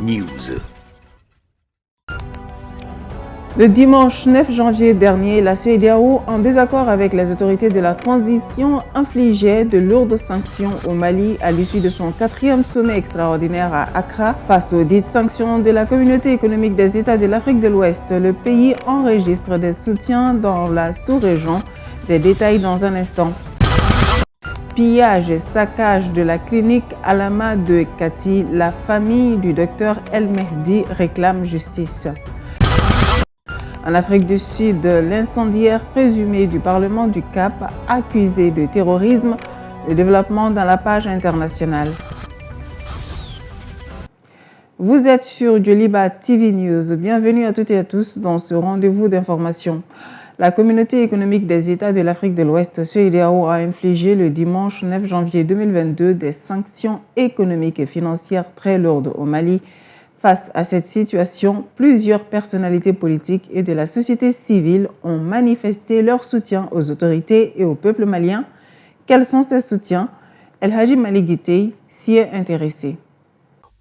News. Le dimanche 9 janvier dernier, la CEDEAO, en désaccord avec les autorités de la transition, infligeait de lourdes sanctions au Mali à l'issue de son 4e sommet extraordinaire à Accra. Face aux dites sanctions de la Communauté économique des États de l'Afrique de l'Ouest, le pays enregistre des soutiens dans la sous-région. Des détails dans un instant. Pillage et saccage de la clinique Alama de Kati, la famille du docteur El Mehdi réclame justice. En Afrique du Sud, l'incendiaire présumé du Parlement du Cap, accusé de terrorisme, le développement dans la page internationale. Vous êtes sur Djoliba TV News. Bienvenue à toutes et à tous dans ce rendez-vous d'information. La Communauté économique des États de l'Afrique de l'Ouest, CEDEAO, a infligé le dimanche 9 janvier 2022 des sanctions économiques et financières très lourdes au Mali. Face à cette situation, plusieurs personnalités politiques et de la société civile ont manifesté leur soutien aux autorités et au peuple malien. Quels sont ces soutiens? El Hadji Malick Guité s'y est intéressé.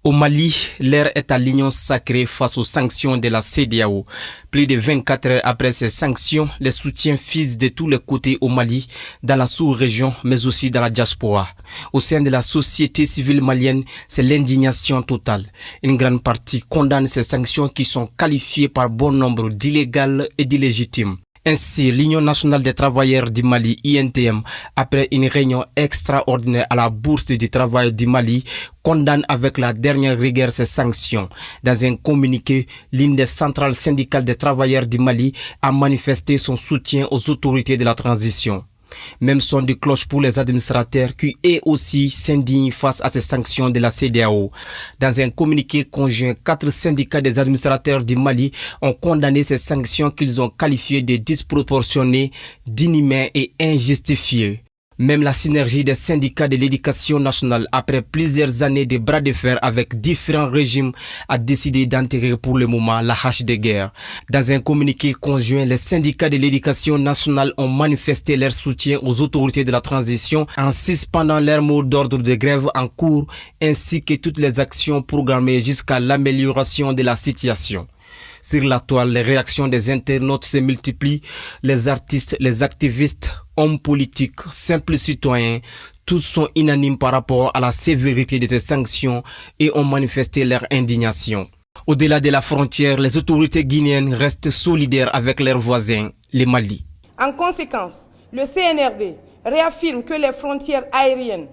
Au Mali, l'heure est à l'union sacrée face aux sanctions de la CEDEAO. Plus de 24 heures après ces sanctions, les soutiens fusent de tous les côtés au Mali, dans la sous-région, mais aussi dans la diaspora. Au sein de la société civile malienne, c'est l'indignation totale. Une grande partie condamne ces sanctions qui sont qualifiées par bon nombre d'illégales et d'illégitimes. Ainsi, l'Union nationale des travailleurs du Mali, INTM, après une réunion extraordinaire à la Bourse du travail du Mali, condamne avec la dernière rigueur ces sanctions. Dans un communiqué, l'une des centrales syndicales des travailleurs du Mali a manifesté son soutien aux autorités de la transition. Même son de cloche pour les administrateurs qui eux aussi s'indignent face à ces sanctions de la CEDEAO. Dans un communiqué conjoint, 4 syndicats des administrateurs du Mali ont condamné ces sanctions qu'ils ont qualifiées de disproportionnées, d'inhumaines et injustifiées. Même la synergie des syndicats de l'éducation nationale, après plusieurs années de bras de fer avec différents régimes, a décidé d'enterrer pour le moment la hache de guerre. Dans un communiqué conjoint, les syndicats de l'éducation nationale ont manifesté leur soutien aux autorités de la transition en suspendant leur mot d'ordre de grève en cours, ainsi que toutes les actions programmées jusqu'à l'amélioration de la situation. Sur la toile, les réactions des internautes se multiplient. Les artistes, les activistes, hommes politiques, simples citoyens, tous sont unanimes par rapport à la sévérité de ces sanctions et ont manifesté leur indignation. Au-delà de la frontière, les autorités guinéennes restent solidaires avec leurs voisins, les Mali. En conséquence, le CNRD réaffirme que les frontières aériennes,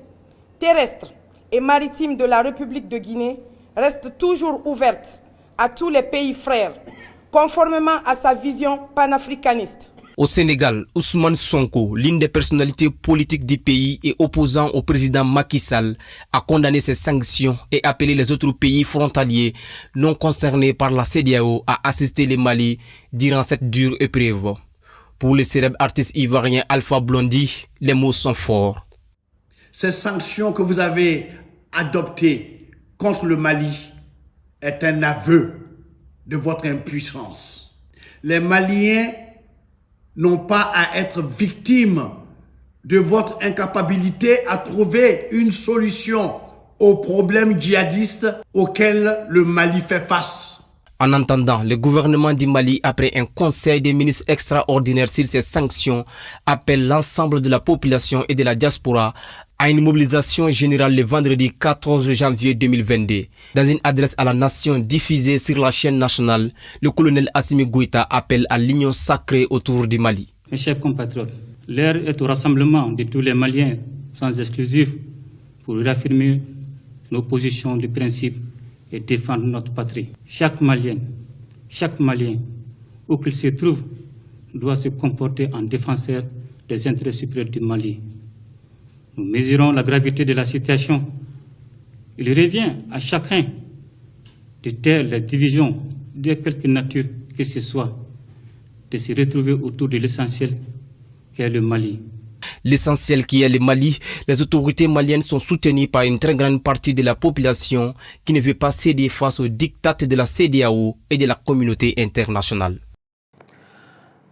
terrestres et maritimes de la République de Guinée restent toujours ouvertes à tous les pays frères, conformément à sa vision panafricaniste. Au Sénégal, Ousmane Sonko, l'une des personnalités politiques du pays et opposant au président Macky Sall, a condamné ces sanctions et appelé les autres pays frontaliers non concernés par la CEDEAO à assister le Mali durant cette dure épreuve. Pour le célèbre artiste ivoirien Alpha Blondy, les mots sont forts. Ces sanctions que vous avez adoptées contre le Mali est un aveu de votre impuissance. Les Maliens n'ont pas à être victimes de votre incapacité à trouver une solution aux problèmes djihadistes auxquels le Mali fait face. En attendant, le gouvernement du Mali, après un conseil des ministres extraordinaire sur ces sanctions, appelle l'ensemble de la population et de la diaspora à une mobilisation générale le vendredi 14 janvier 2022. Dans une adresse à la nation diffusée sur la chaîne nationale, le colonel Assimi Goïta appelle à l'union sacrée autour du Mali. Mes chers compatriotes, l'heure est au rassemblement de tous les Maliens, sans exclusif, pour réaffirmer nos positions de principe et défendre notre patrie. Chaque Malien, où qu'il se trouve, doit se comporter en défenseur des intérêts supérieurs du Mali. Nous mesurons la gravité de la situation. Il revient à chacun de taire les divisions de quelque nature que ce soit, de se retrouver autour de l'essentiel qu'est le Mali. L'essentiel qui est le Mali, les autorités maliennes sont soutenues par une très grande partie de la population qui ne veut pas céder face aux diktats de la CEDEAO et de la communauté internationale.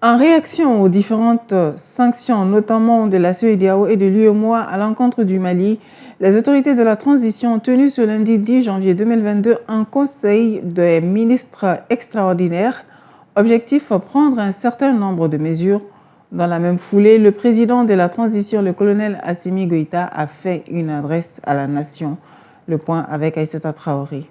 En réaction aux différentes sanctions, notamment de la CEDEAO et de l'UEMOA à l'encontre du Mali, Les autorités de la transition ont tenu ce lundi 10 janvier 2022 un conseil des ministres extraordinaire. Objectif, prendre un certain nombre de mesures. Dans la même foulée, le président de la transition, le colonel Assimi Goïta, a fait une adresse à la nation. Le point avec Aïssata Traoré.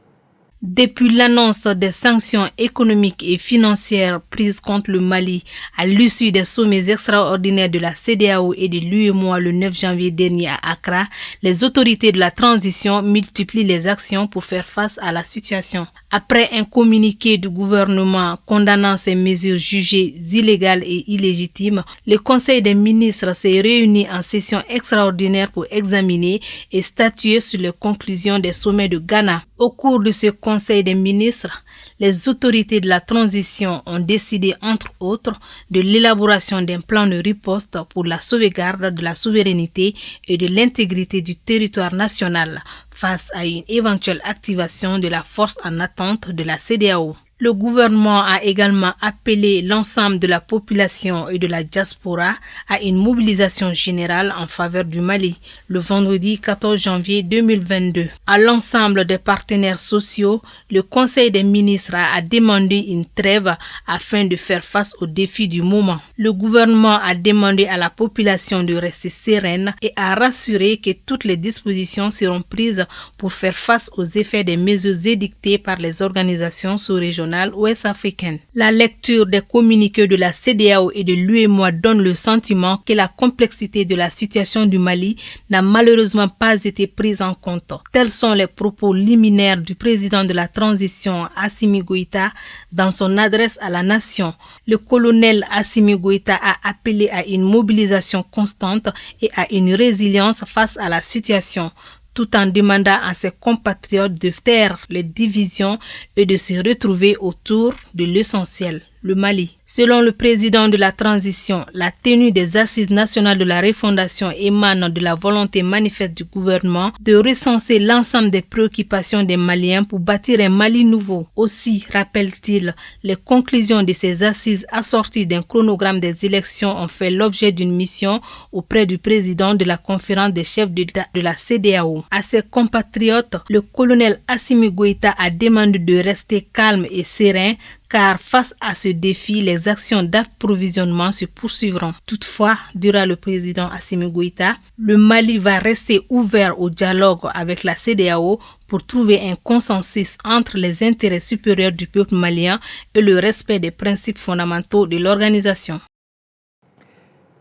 Depuis l'annonce des sanctions économiques et financières prises contre le Mali à l'issue des sommets extraordinaires de la CEDEAO et de l'UEMOA le 9 janvier dernier à Accra, les autorités de la transition multiplient les actions pour faire face à la situation. Après un communiqué du gouvernement condamnant ces mesures jugées illégales et illégitimes, le Conseil des ministres s'est réuni en session extraordinaire pour examiner et statuer sur les conclusions des sommets de Ghana. Au cours de ce Conseil des ministres, les autorités de la transition ont décidé, entre autres, de l'élaboration d'un plan de riposte pour la sauvegarde de la souveraineté et de l'intégrité du territoire national face à une éventuelle activation de la force en attente de la CEDEAO. Le gouvernement a également appelé l'ensemble de la population et de la diaspora à une mobilisation générale en faveur du Mali le vendredi 14 janvier 2022. À l'ensemble des partenaires sociaux, le Conseil des ministres a demandé une trêve afin de faire face aux défis du moment. Le gouvernement a demandé à la population de rester sereine et a rassuré que toutes les dispositions seront prises pour faire face aux effets des mesures édictées par les organisations sous-régionales ouest-africaine. La lecture des communiqués de la CEDEAO et de l'UEMOA donne le sentiment que la complexité de la situation du Mali n'a malheureusement pas été prise en compte. Tels sont les propos liminaires du président de la transition Assimi Goïta dans son adresse à la nation. Le colonel Assimi Goïta a appelé à une mobilisation constante et à une résilience face à la situation, tout en demandant à ses compatriotes de taire les divisions et de se retrouver autour de l'essentiel, le Mali. Selon le président de la transition, la tenue des assises nationales de la refondation émane de la volonté manifeste du gouvernement de recenser l'ensemble des préoccupations des Maliens pour bâtir un Mali nouveau. Aussi, rappelle-t-il, les conclusions de ces assises assorties d'un chronogramme des élections ont fait l'objet d'une mission auprès du président de la conférence des chefs d'État de la CEDEAO. À ses compatriotes, le colonel Assimi Goïta a demandé de rester calme et serein car face à ce défi, les actions d'approvisionnement se poursuivront. Toutefois, dira le président Assimi Goïta, le Mali va rester ouvert au dialogue avec la CEDEAO pour trouver un consensus entre les intérêts supérieurs du peuple malien et le respect des principes fondamentaux de l'organisation.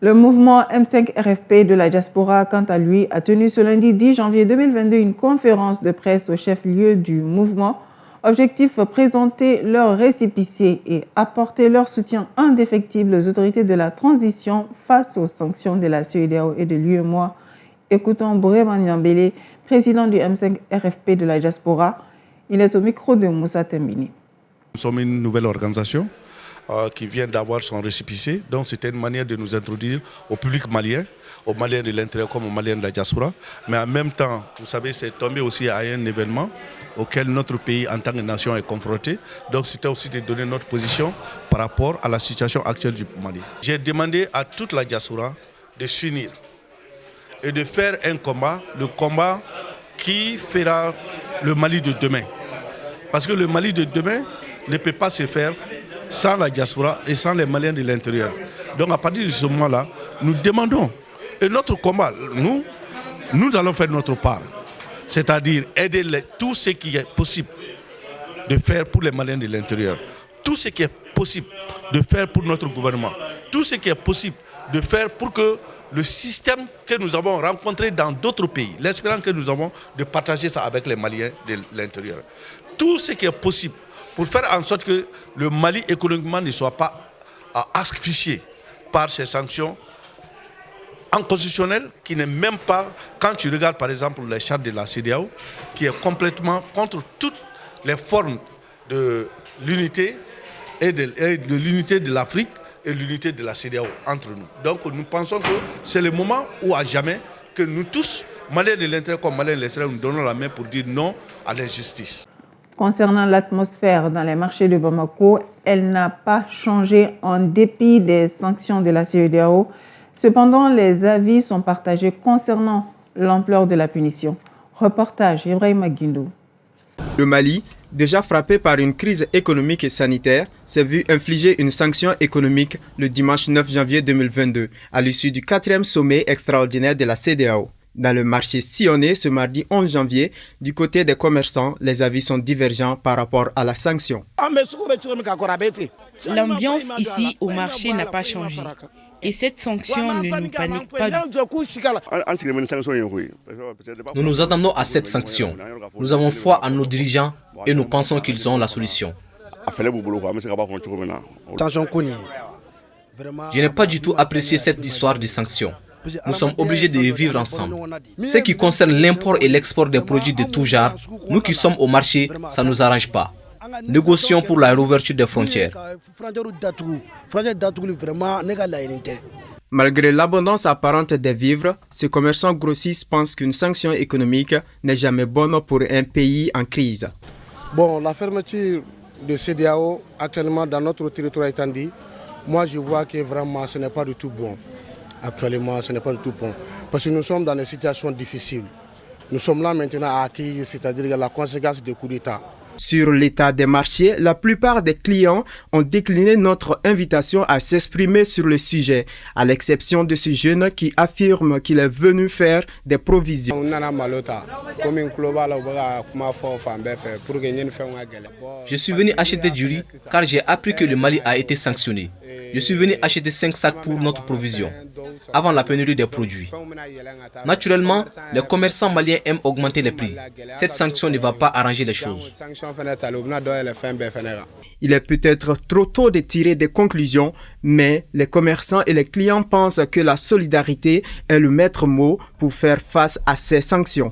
Le mouvement M5-RFP de la diaspora, quant à lui, a tenu ce lundi 10 janvier 2022 une conférence de presse au chef-lieu du mouvement. Objectif, présenter leurs récépissés et apporter leur soutien indéfectible aux autorités de la transition face aux sanctions de la CEDEAO et de l'UEMOA. Écoutons Bourema Nyambele, président du M5-RFP de la diaspora. Il est au micro de Moussa Tembini. Nous sommes une nouvelle organisation qui vient d'avoir son récépissé. Donc c'était une manière de nous introduire au public malien, aux Maliens de l'intérieur comme aux Maliens de la diaspora. Mais en même temps, vous savez, c'est tombé aussi à un événement auquel notre pays en tant que nation est confronté. Donc c'était aussi de donner notre position par rapport à la situation actuelle du Mali. J'ai demandé à toute la diaspora de s'unir et de faire un combat, le combat qui fera le Mali de demain. Parce que le Mali de demain ne peut pas se faire sans la diaspora et sans les Maliens de l'intérieur. Donc à partir de ce moment-là, nous demandons, et notre combat, nous allons faire notre part. C'est-à-dire aider tout ce qui est possible de faire pour les Maliens de l'intérieur, tout ce qui est possible de faire pour notre gouvernement, tout ce qui est possible de faire pour que le système que nous avons rencontré dans d'autres pays, l'espérance que nous avons de partager ça avec les Maliens de l'intérieur. Tout ce qui est possible pour faire en sorte que le Mali économiquement ne soit pas asphyxié par ces sanctions inconstitutionnelles qui n'est même pas, quand tu regardes par exemple les chartes de la CEDEAO, qui est complètement contre toutes les formes de l'unité et de l'unité de l'Afrique et l'unité de la CEDEAO entre nous. Donc nous pensons que c'est le moment où à jamais que nous tous, Maliens de l'intérieur comme Maliens de l'extérieur, nous donnons la main pour dire non à l'injustice. Concernant l'atmosphère dans les marchés de Bamako, elle n'a pas changé en dépit des sanctions de la CEDEAO. Cependant, les avis sont partagés concernant l'ampleur de la punition. Reportage Ibrahim Guindou. Le Mali, déjà frappé par une crise économique et sanitaire, s'est vu infliger une sanction économique le dimanche 9 janvier 2022 à l'issue du 4e sommet extraordinaire de la CEDEAO. Dans le marché sillonné ce mardi 11 janvier, du côté des commerçants, les avis sont divergents par rapport à la sanction. L'ambiance ici au marché n'a pas changé. Et cette sanction ne nous panique pas du tout. Nous nous attendons à cette sanction. Nous avons foi en nos dirigeants et nous pensons qu'ils ont la solution. Je n'ai pas du tout apprécié cette histoire de sanctions. Nous sommes obligés de vivre ensemble. Ce qui concerne l'import et l'export des produits de tout genre, nous qui sommes au marché, ça ne nous arrange pas. Négocions pour la réouverture des frontières. Malgré l'abondance apparente des vivres, ces commerçants grossistes pensent qu'une sanction économique n'est jamais bonne pour un pays en crise. Bon, la fermeture de CEDEAO actuellement dans notre territoire étendu, moi je vois que vraiment ce n'est pas du tout bon. Actuellement, ce n'est pas du tout bon. Parce que nous sommes dans des situations difficiles. Nous sommes là maintenant à accueillir, c'est-à-dire la conséquence des coups d'État. Sur l'état des marchés, la plupart des clients ont décliné notre invitation à s'exprimer sur le sujet, à l'exception de ce jeune qui affirme qu'il est venu faire des provisions. Je suis venu acheter du riz car j'ai appris que le Mali a été sanctionné. Je suis venu acheter 5 sacs pour notre provision, avant la pénurie des produits. Naturellement, les commerçants maliens aiment augmenter les prix. Cette sanction ne va pas arranger les choses. Il est peut-être trop tôt de tirer des conclusions, mais les commerçants et les clients pensent que la solidarité est le maître mot pour faire face à ces sanctions.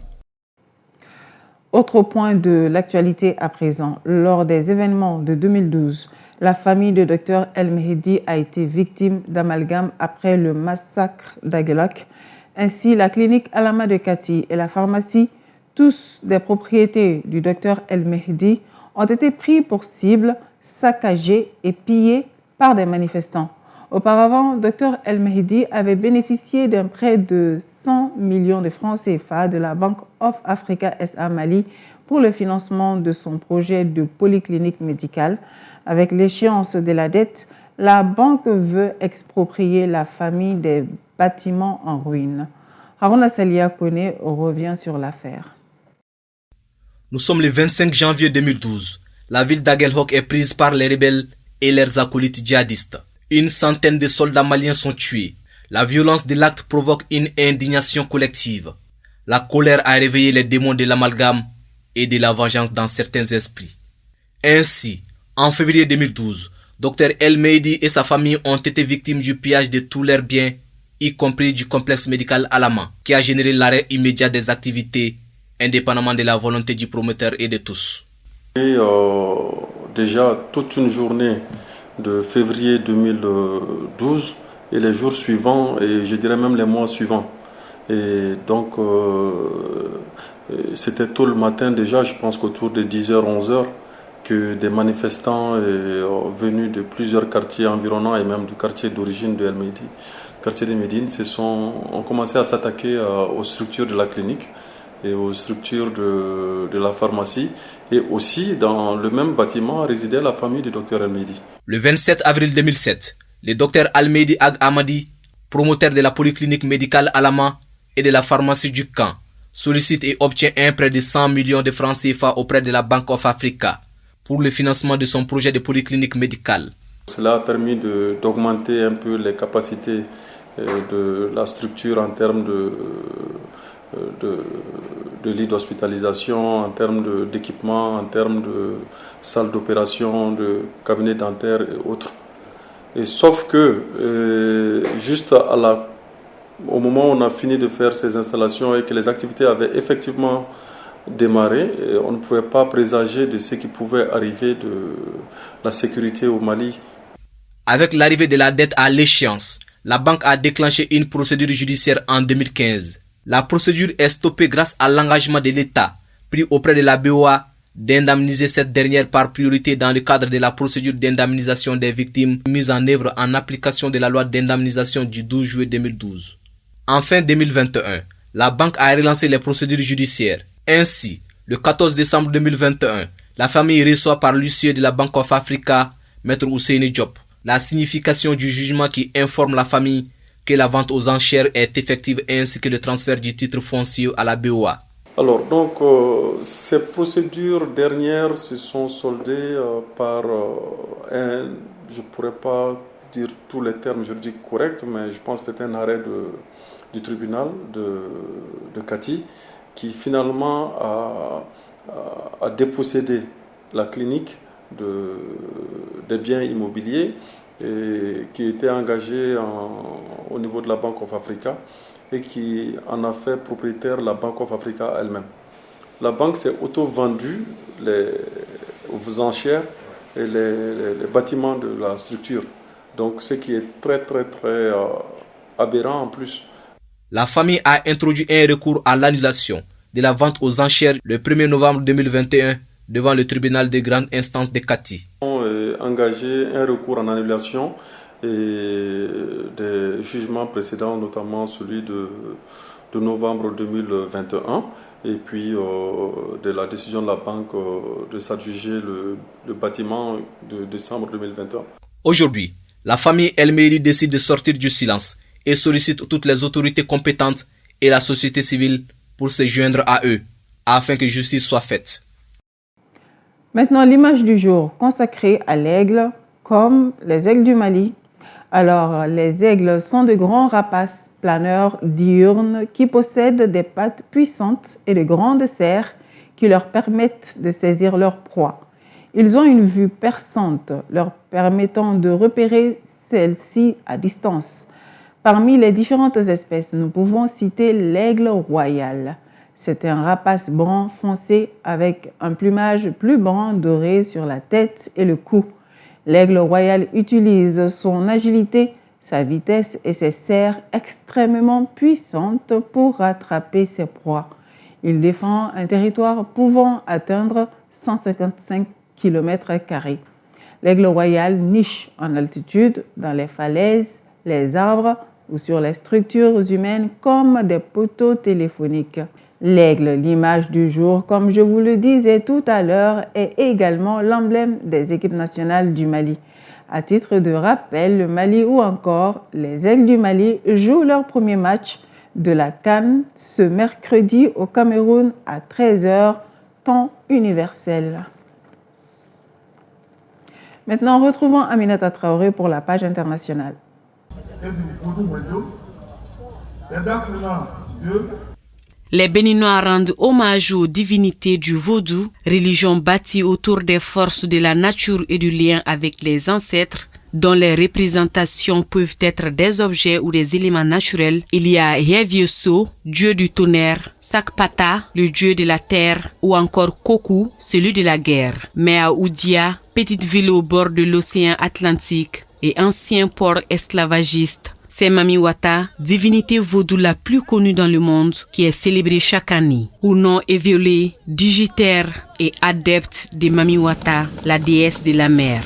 Autre point de l'actualité à présent, lors des événements de 2012, la famille de Dr El Mehdi a été victime d'amalgame après le massacre d'Aguelak. Ainsi, la clinique Alama de Kati et la pharmacie, tous des propriétés du Dr El Mehdi, ont été pris pour cible, saccagés et pillés par des manifestants. Auparavant, Dr El Mehdi avait bénéficié d'un prêt de 100 millions de francs CFA de la Bank of Africa SA Mali pour le financement de son projet de polyclinique médicale. Avec l'échéance de la dette, la banque veut exproprier la famille des bâtiments en ruine. Haruna Salia Kone revient sur l'affaire. Nous sommes le 25 janvier 2012. La ville d'Aguelhok est prise par les rebelles et leurs acolytes djihadistes. Une centaine de soldats maliens sont tués. La violence de l'acte provoque une indignation collective. La colère a réveillé les démons de l'amalgame et de la vengeance dans certains esprits. Ainsi, en février 2012, Dr El Mehdi et sa famille ont été victimes du pillage de tous leurs biens, y compris du complexe médical Alama, qui a généré l'arrêt immédiat des activités, indépendamment de la volonté du promoteur et de tous. Déjà toute une journée de février 2012 et les jours suivants, et je dirais même les mois suivants. Et donc, c'était tôt le matin déjà, je pense qu'autour de 10h, 11h, que des manifestants venus de plusieurs quartiers environnants et même du quartier d'origine de El Mehdi, quartier de Médine, ont commencé à s'attaquer aux structures de la clinique et aux structures de la pharmacie, et aussi dans le même bâtiment résidait la famille du docteur El Mehdi. Le 27 avril 2007, le docteur Al Mehdi Ag Amadi, promoteur de la polyclinique médicale Alama et de la pharmacie du camp, sollicite et obtient un prêt de 100 millions de francs CFA auprès de la Bank of Africa pour le financement de son projet de polyclinique médicale. Cela a permis d'augmenter un peu les capacités de la structure en termes de lits d'hospitalisation, en termes d'équipement, en termes de salles d'opération, de cabinets dentaires et autres. Et sauf que juste au moment où on a fini de faire ces installations et que les activités avaient effectivement démarré, on ne pouvait pas présager de ce qui pouvait arriver de la sécurité au Mali. Avec l'arrivée de la dette à l'échéance, la banque a déclenché une procédure judiciaire en 2015. La procédure est stoppée grâce à l'engagement de l'État, pris auprès de la BOA, d'indemniser cette dernière par priorité dans le cadre de la procédure d'indemnisation des victimes mise en œuvre en application de la loi d'indemnisation du 12 juillet 2012. En fin 2021, la banque a relancé les procédures judiciaires. Ainsi, le 14 décembre 2021, la famille reçoit par l'huissier de la Bank of Africa, Maître Ousseini Diop, la signification du jugement qui informe la famille que la vente aux enchères est effective ainsi que le transfert du titre foncier à la BOA. Alors, donc, ces procédures dernières se sont soldées par je ne pourrais pas dire tous les termes juridiques corrects, mais je pense que c'était un arrêt du tribunal de Kati qui finalement a dépossédé la clinique des biens immobiliers et qui était engagé au niveau de la Bank of Africa et qui en a fait propriétaire la Bank of Africa elle-même. La banque s'est auto-vendue aux enchères et les bâtiments de la structure. Donc ce qui est très aberrant en plus. La famille a introduit un recours à l'annulation de la vente aux enchères le 1er novembre 2021 devant le tribunal de grande instance de Kati. On a engagé un recours en annulation et des jugements précédents, notamment celui de novembre 2021 et puis de la décision de la banque de s'adjuger le bâtiment de décembre 2021. Aujourd'hui, la famille El Mehri décide de sortir du silence et sollicite toutes les autorités compétentes et la société civile pour se joindre à eux afin que justice soit faite. Maintenant, l'image du jour consacrée à l'aigle, comme les aigles du Mali. Alors, les aigles sont de grands rapaces planeurs diurnes qui possèdent des pattes puissantes et de grandes serres qui leur permettent de saisir leur proie. Ils ont une vue perçante leur permettant de repérer celle-ci à distance. Parmi les différentes espèces, nous pouvons citer l'aigle royal. C'est un rapace brun foncé avec un plumage plus brun doré sur la tête et le cou. L'aigle royal utilise son agilité, sa vitesse et ses serres extrêmement puissantes pour rattraper ses proies. Il défend un territoire pouvant atteindre 155 km². L'aigle royal niche en altitude dans les falaises, les arbres ou sur les structures humaines comme des poteaux téléphoniques. L'aigle, l'image du jour, comme je vous le disais tout à l'heure, est également l'emblème des équipes nationales du Mali. À titre de rappel, le Mali ou encore les aigles du Mali jouent leur premier match de la CAN ce mercredi au Cameroun à 13h, temps universel. Maintenant, retrouvons Aminata Traoré pour la page internationale. Les Béninois rendent hommage aux divinités du vaudou, religion bâtie autour des forces de la nature et du lien avec les ancêtres, dont les représentations peuvent être des objets ou des éléments naturels. Il y a Yevioso, dieu du tonnerre, Sakpata, le dieu de la terre, ou encore Koku, celui de la guerre. Mea Oudia, petite ville au bord de l'océan Atlantique et ancien port esclavagiste. C'est Mami Wata, divinité vaudou la plus connue dans le monde, qui est célébrée chaque année. Ou est violée, digitaire et adepte de Mami Wata, la déesse de la mer.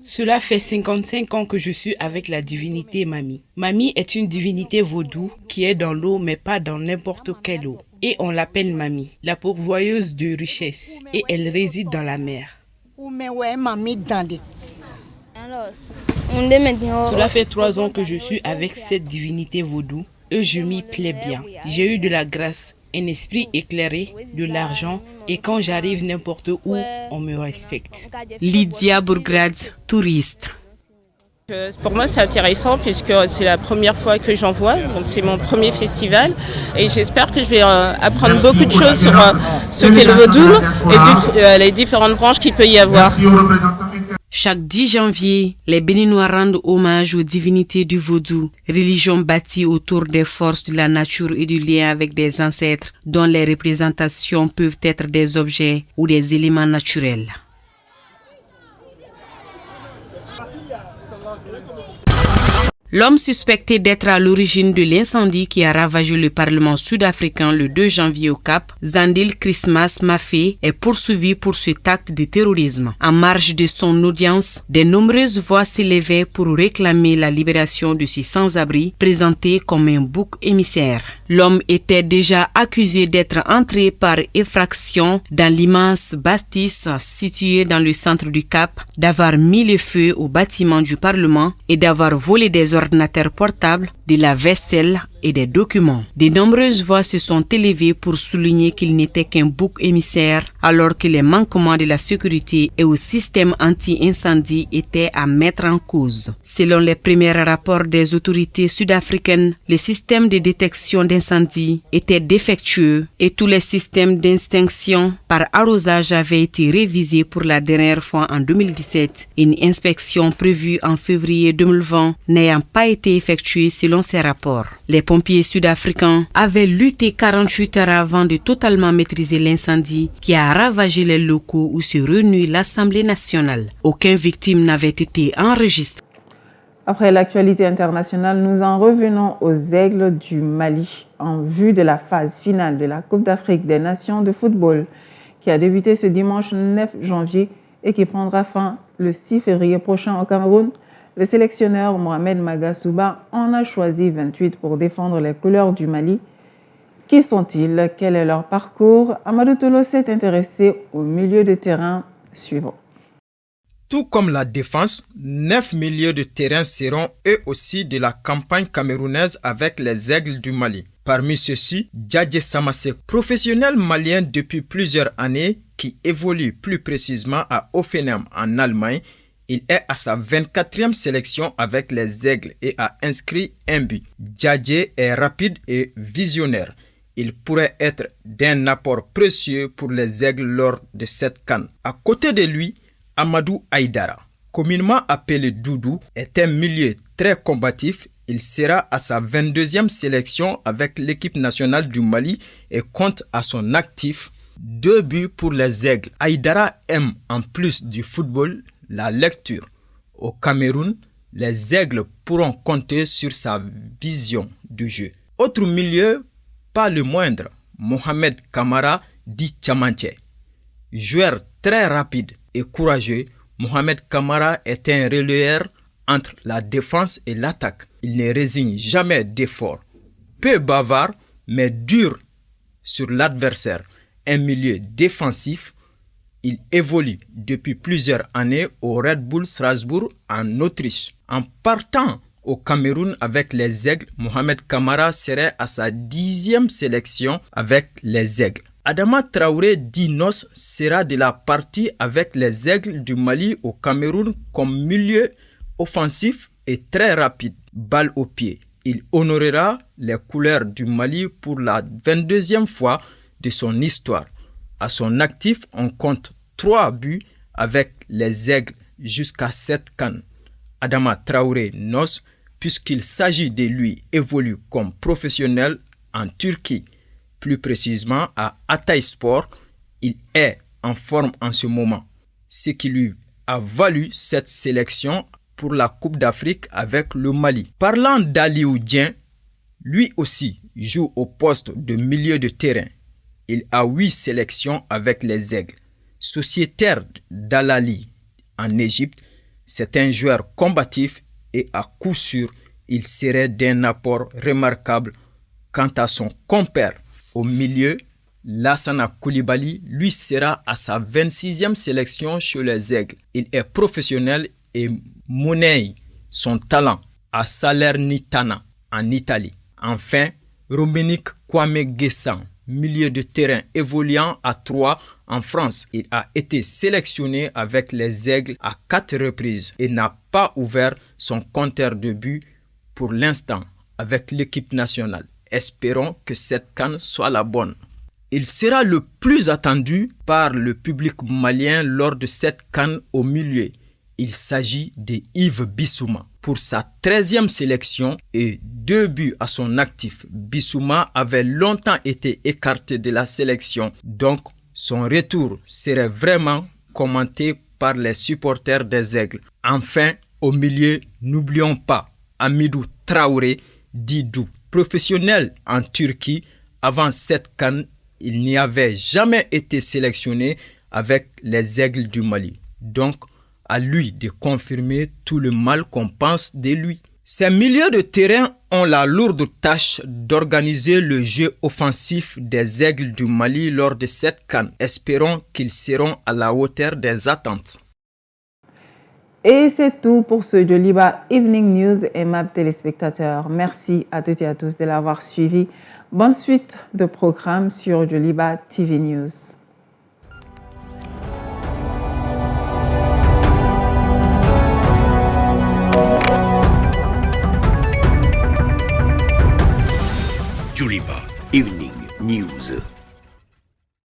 Cela fait 55 ans que je suis avec la divinité Mami. Mami est une divinité vaudou qui est dans l'eau mais pas dans n'importe quelle eau. Et on l'appelle Mami, la pourvoyeuse de richesses. Et elle réside dans la mer. Cela fait 3 ans que je suis avec cette divinité vaudou et je m'y plais bien. J'ai eu de la grâce, un esprit éclairé, de l'argent et quand j'arrive n'importe où, on me respecte. Lydia Bourgrad, touriste. Pour moi, c'est intéressant puisque c'est la première fois que j'en vois, donc c'est mon premier festival et j'espère que je vais apprendre beaucoup de choses sur ce qu'est le vaudou et les différentes branches qu'il peut y avoir. Chaque 10 janvier, les Béninois rendent hommage aux divinités du vaudou, religion bâtie autour des forces de la nature et du lien avec des ancêtres, dont les représentations peuvent être des objets ou des éléments naturels. L'homme suspecté d'être à l'origine de l'incendie qui a ravagé le Parlement sud-africain le 2 janvier au Cap, Zandile Christmas Maffé, est poursuivi pour cet acte de terrorisme. En marge de son audience, de nombreuses voix s'élevaient pour réclamer la libération de ces sans-abri, présentés comme un bouc émissaire. L'homme était déjà accusé d'être entré par effraction dans l'immense bâtisse située dans le centre du Cap, d'avoir mis le feu au bâtiment du Parlement et d'avoir volé des ordinateurs portables, de la vaisselle et des documents. De nombreuses voix se sont élevées pour souligner qu'il n'était qu'un bouc émissaire alors que les manquements de la sécurité et au système anti-incendie étaient à mettre en cause. Selon les premiers rapports des autorités sud-africaines, le système de détection d'incendie était défectueux et tous les systèmes d'extinction par arrosage avaient été révisés pour la dernière fois en 2017. Une inspection prévue en février 2020 n'ayant pas été effectuée selon ces rapports. Les pompiers sud-africains avaient lutté 48 heures avant de totalement maîtriser l'incendie qui a ravagé les locaux où se réunit l'Assemblée nationale. Aucune victime n'avait été enregistrée. Après l'actualité internationale, nous en revenons aux Aigles du Mali en vue de la phase finale de la Coupe d'Afrique des Nations de football qui a débuté ce dimanche 9 janvier et qui prendra fin le 6 février prochain au Cameroun. Le sélectionneur Mohamed Magasouba en a choisi 28 pour défendre les couleurs du Mali. Qui sont-ils? Quel est leur parcours? Amadou Tolo s'est intéressé au milieu de terrain suivant. Tout comme la défense, 9 milieux de terrain seront eux aussi de la campagne camerounaise avec les Aigles du Mali. Parmi ceux-ci, Djadje Samassé, professionnel malien depuis plusieurs années qui évolue plus précisément à Hoffenheim en Allemagne. Il est à sa 24e sélection avec les Aigles et a inscrit un but. Djadje est rapide et visionnaire. Il pourrait être d'un apport précieux pour les Aigles lors de cette CAN. À côté de lui, Amadou Aïdara, communément appelé Doudou, est un milieu très combatif. Il sera à sa 22e sélection avec l'équipe nationale du Mali et compte à son actif 2 buts pour les Aigles. Aïdara aime, en plus du football, la lecture. Au Cameroun, les Aigles pourront compter sur sa vision du jeu. Autre milieu, pas le moindre, Mohamed Kamara dit Tchamanché. Joueur très rapide et courageux, Mohamed Kamara est un relayeur entre la défense et l'attaque. Il ne résigne jamais d'effort. Peu bavard, mais dur sur l'adversaire. Un milieu défensif. Il évolue depuis plusieurs années au Red Bull Strasbourg en Autriche. En partant au Cameroun avec les Aigles, Mohamed Kamara serait à sa 10e sélection avec les Aigles. Adama Traoré Dinos sera de la partie avec les Aigles du Mali au Cameroun comme milieu offensif et très rapide, balle au pied. Il honorera les couleurs du Mali pour la 22e fois de son histoire. À son actif, on compte 3 buts avec les Aigles jusqu'à 7 CAN. Adama Traoré Nos, puisqu'il s'agit de lui, évolue comme professionnel en Turquie. Plus précisément à Hatayspor, il est en forme en ce moment, ce qui lui a valu cette sélection pour la Coupe d'Afrique avec le Mali. Parlant d'Aliou Dieng, lui aussi joue au poste de milieu de terrain. Il a 8 sélections avec les Aigles. Sociétaire d'Al-Ahly en Égypte, c'est un joueur combatif et à coup sûr, il serait d'un apport remarquable. Quant à son compère au milieu, Lassana Koulibaly, lui sera à sa 26e sélection chez les Aigles. Il est professionnel et monnaie son talent à Salernitana en Italie. Enfin, Romenick Kwame Guessant, milieu de terrain évoluant à 3 en France. Il a été sélectionné avec les Aigles à 4 reprises et n'a pas ouvert son compteur de but pour l'instant avec l'équipe nationale. Espérons que cette CAN soit la bonne. Il sera le plus attendu par le public malien lors de cette CAN au milieu. Il s'agit de Yves Bissouma. Pour sa 13e sélection et 2 buts à son actif, Bissouma avait longtemps été écarté de la sélection. Donc, son retour serait vraiment commenté par les supporters des Aigles. Enfin, au milieu, n'oublions pas Hamidou Traoré, Didou. Professionnel en Turquie, avant cette CAN, il n'y avait jamais été sélectionné avec les Aigles du Mali. Donc, à lui de confirmer tout le mal qu'on pense de lui. Ces milieux de terrain ont la lourde tâche d'organiser le jeu offensif des Aigles du Mali lors de cette CAN. Espérons qu'ils seront à la hauteur des attentes. Et c'est tout pour ce Joliba Evening News, aimables téléspectateurs. Merci à toutes et à tous de l'avoir suivi. Bonne suite de programmes sur Joliba TV News.